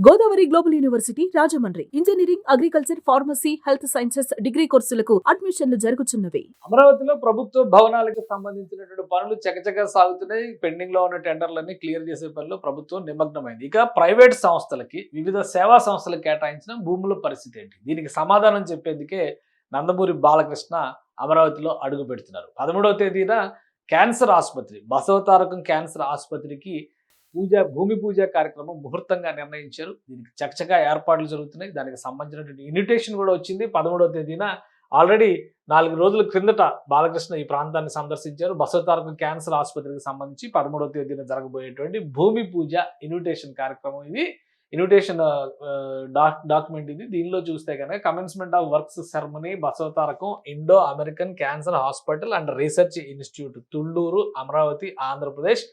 Godavari global university Rajahmundry engineering, agriculture, pharmacy, health sciences degree కోర్సులకు అడ్మిషన్లు జరుగుతున్నవి. అమరావతిలో ప్రభుత్వ భవనాలకు సంబంధించినటువంటి పనులు చకచకా సాగుతున్నాయి. పెండింగ్ లో ఉన్న టెండర్లన్నీ క్లియర్ చేసే పనిలో ప్రభుత్వం నిమగ్నమైంది. ఇక ప్రైవేట్ సంస్థలకి, వివిధ సేవా సంస్థలకు కేటాయించిన భూముల పరిస్థితి ఏంటి? దీనికి సమాధానం చెప్పేందుకే నందమూరి బాలకృష్ణ అమరావతిలో అడుగు పెడుతున్నారు. 13వ తేదీన క్యాన్సర్ ఆసుపత్రి, బసవతారకం క్యాన్సర్ ఆసుపత్రికి భూమి పూజ కార్యక్రమం ముహూర్తంగా నిర్ణయించారు. దీనికి చకచకా ఏర్పాట్లు జరుగుతున్నాయి. దానికి సంబంధించినటువంటి ఇన్విటేషన్ కూడా వచ్చింది. 13వ తేదీన ఆల్రెడీ 4 రోజుల క్రిందట బాలకృష్ణ ఈ ప్రాంతాన్ని సందర్శించారు. బసవతారకం క్యాన్సర్ ఆసుపత్రికి సంబంధించి 13వ తేదీన జరగబోయేటువంటి భూమి పూజ ఇన్విటేషన్ కార్యక్రమం ఇది. ఇన్విటేషన్ డాక్యుమెంట్ ఇది. దీనిలో చూస్తే కనుక commencement of works ceremony, Basavatarakam Indo American cancer hospital and research institute, Tulluru, Amaravati, Andhra Pradesh.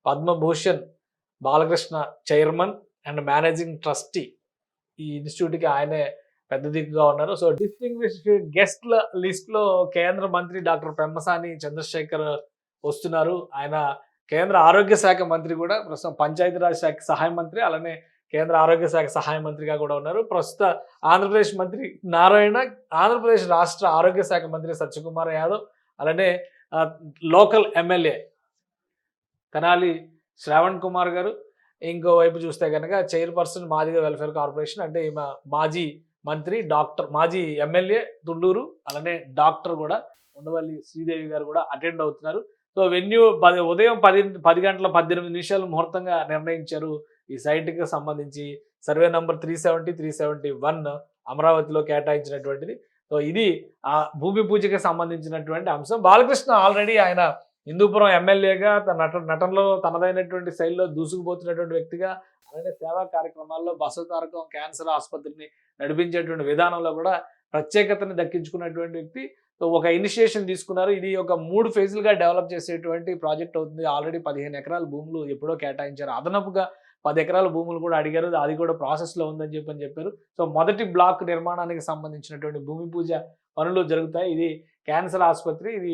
Padma Bhushan Balakrishna chairman and managing trustee. ఈ ఇన్స్టిట్యూట్కి ఆయనే పెద్ద దిక్కుగా ఉన్నారు. సో డిస్టింగ్విష్డ్ గెస్ట్ల లిస్ట్లో కేంద్ర మంత్రి డాక్టర్ పెమ్మసాని చంద్రశేఖర్ వస్తున్నారు. ఆయన కేంద్ర ఆరోగ్య శాఖ మంత్రి కూడా, ప్రస్తుతం పంచాయతీరాజ్ శాఖ సహాయ మంత్రి, అలానే కేంద్ర ఆరోగ్య శాఖ సహాయ మంత్రిగా కూడా ఉన్నారు. ప్రస్తుత ఆంధ్రప్రదేశ్ మంత్రి నారాయణ, ఆంధ్రప్రదేశ్ రాష్ట్ర ఆరోగ్య శాఖ మంత్రి సత్యకుమార్ యాదవ్, అలానే లోకల్ ఎమ్మెల్యే తెనాలి శ్రావణ్ కుమార్ గారు. ఇంకోవైపు చూస్తే కనుక చైర్పర్సన్ మాదిగ వెల్ఫేర్ కార్పొరేషన్, అంటే ఈమె మాజీ మంత్రి, డాక్టర్, మాజీ ఎమ్మెల్యే తుళ్ళూరు, అలానే డాక్టర్ కూడా ఉండవల్లి శ్రీదేవి గారు కూడా అటెండ్ అవుతున్నారు. సో వెన్యూ ఉదయం 10 గంటల 18 నిమిషాలు ముహూర్తంగా నిర్ణయించారు. ఈ సైట్కి సంబంధించి సర్వే నంబర్ 370, 371 అమరావతిలో కేటాయించినటువంటిది. సో ఇది ఆ భూమి పూజకి సంబంధించినటువంటి అంశం. బాలకృష్ణ ఆల్రెడీ ఆయన హిందూపురం ఎమ్మెల్యేగా తన నటనలో తనదైనటువంటి శైలిలో దూసుకుపోతున్నటువంటి వ్యక్తిగా, అలానే సేవా కార్యక్రమాల్లో బసవతారకం క్యాన్సర్ ఆసుపత్రిని నడిపించేటువంటి విధానంలో కూడా ప్రత్యేకతని దక్కించుకున్నటువంటి వ్యక్తి. సో ఒక ఇనిషియేషన్ తీసుకున్నారు. ఇది ఒక 3 ఫేజులుగా డెవలప్ చేసేటువంటి ప్రాజెక్ట్ అవుతుంది. ఆల్రెడీ 15 ఎకరాల భూములు ఎప్పుడో కేటాయించారు. అదనపుగా 10 ఎకరాల భూములు కూడా అడిగారు. అది కూడా ప్రాసెస్లో ఉందని చెప్పారు. సో మొదటి బ్లాక్ నిర్మాణానికి సంబంధించినటువంటి భూమి పూజ పనులు జరుగుతాయి. ఇది క్యాన్సర్ ఆసుపత్రి. ఇది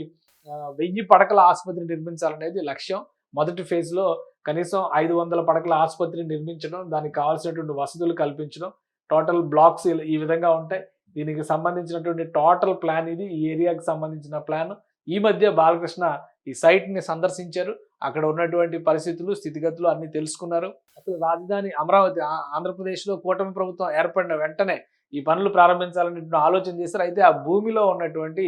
1000 పడకల ఆసుపత్రి నిర్మించాలనేది లక్ష్యం. మొదటి ఫేజ్లో కనీసం 500 పడకల ఆసుపత్రి నిర్మించడం, దానికి కావాల్సినటువంటి వసతులు కల్పించడం, టోటల్ బ్లాక్స్ ఈ విధంగా ఉంటాయి. దీనికి సంబంధించినటువంటి టోటల్ ప్లాన్ ఇది. ఈ ఏరియాకి సంబంధించిన ప్లాన్. ఈ మధ్య బాలకృష్ణ ఈ సైట్ని సందర్శించారు. అక్కడ ఉన్నటువంటి పరిస్థితులు, స్థితిగతులు అన్ని తెలుసుకున్నారు. అసలు రాజధాని అమరావతి, ఆంధ్రప్రదేశ్లో కూటమి ప్రభుత్వం ఏర్పడిన వెంటనే ఈ పనులు ప్రారంభించాలని ఆలోచన చేశారు. అయితే ఆ భూమిలో ఉన్నటువంటి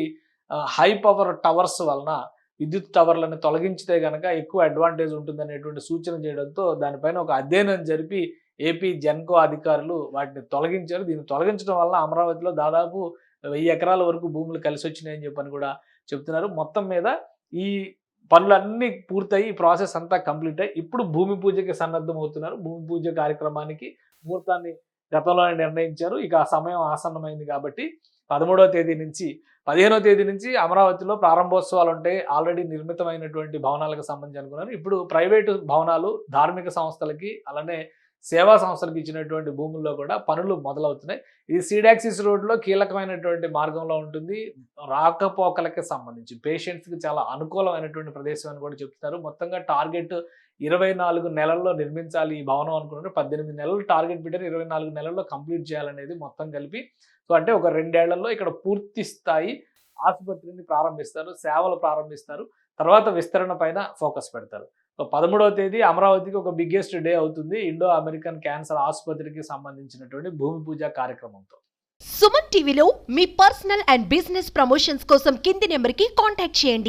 హై పవర్ టవర్స్ వలన, విద్యుత్ టవర్లను తొలగించితే కనుక ఎక్కువ అడ్వాంటేజ్ ఉంటుందనేటువంటి సూచన చేయడంతో దానిపైన ఒక అధ్యయనం జరిపి ఏపీ జెన్కో అధికారులు వాటిని తొలగించారు. దీన్ని తొలగించడం వల్ల అమరావతిలో దాదాపు 1000 ఎకరాల వరకు భూములు కలిసి వచ్చినాయని చెప్పని కూడా చెప్తున్నారు. మొత్తం మీద ఈ పనులన్నీ పూర్తయి, ఈ ప్రాసెస్ అంతా కంప్లీట్ అయ్యి ఇప్పుడు భూమి పూజకి సన్నద్ధం అవుతున్నారు. భూమి పూజ కార్యక్రమానికి ముహూర్తాన్ని గతంలోనే నిర్ణయించారు. ఇక ఆ సమయం ఆసన్నమైంది కాబట్టి 13వ తేదీ నుంచి 15వ తేదీ నుంచి అమరావతిలో ప్రారంభోత్సవాలు ఉంటాయి. ఆల్రెడీ నిర్మితమైనటువంటి భవనాలకు సంబంధించి అనుకున్నారు. ఇప్పుడు ప్రైవేటు భవనాలు, ధార్మిక సంస్థలకి, అలానే సేవా సంస్థలకు ఇచ్చినటువంటి భూముల్లో కూడా పనులు మొదలవుతున్నాయి. ఇది సీడాక్సిస్ రోడ్లో కీలకమైనటువంటి మార్గంలో ఉంటుంది. రాకపోకలకి సంబంధించి పేషెంట్స్కి చాలా అనుకూలమైనటువంటి ప్రదేశం అని కూడా చెప్తున్నారు. మొత్తంగా టార్గెట్ 24 నెలల్లో నిర్మించాలి ఈ భవనం అనుకున్నారు. 18 నెలలు టార్గెట్ పెట్టారు. 24 నెలల్లో కంప్లీట్ చేయాలనేది మొత్తం కలిపి. సో అంటే ఒక 2 ఏళ్లలో ఇక్కడ పూర్తి స్థాయి ఆసుపత్రిని ప్రారంభిస్తారు, సేవలు ప్రారంభిస్తారు. తర్వాత విస్తరణ పైన ఫోకస్ పెడతారు. సో 13వ తేదీ అమరావతికి ఒక బిగ్గెస్ట్ డే అవుతుంది ఇండో అమెరికన్ క్యాన్సర్ ఆసుపత్రికి సంబంధించినటువంటి భూమి పూజ కార్యక్రమంతో. సుమన్ టీవీలో మీ పర్సనల్ అండ్ బిజినెస్ ప్రమోషన్స్ కోసం కింది నెంబర్కి కాంటాక్ట్ చేయండి.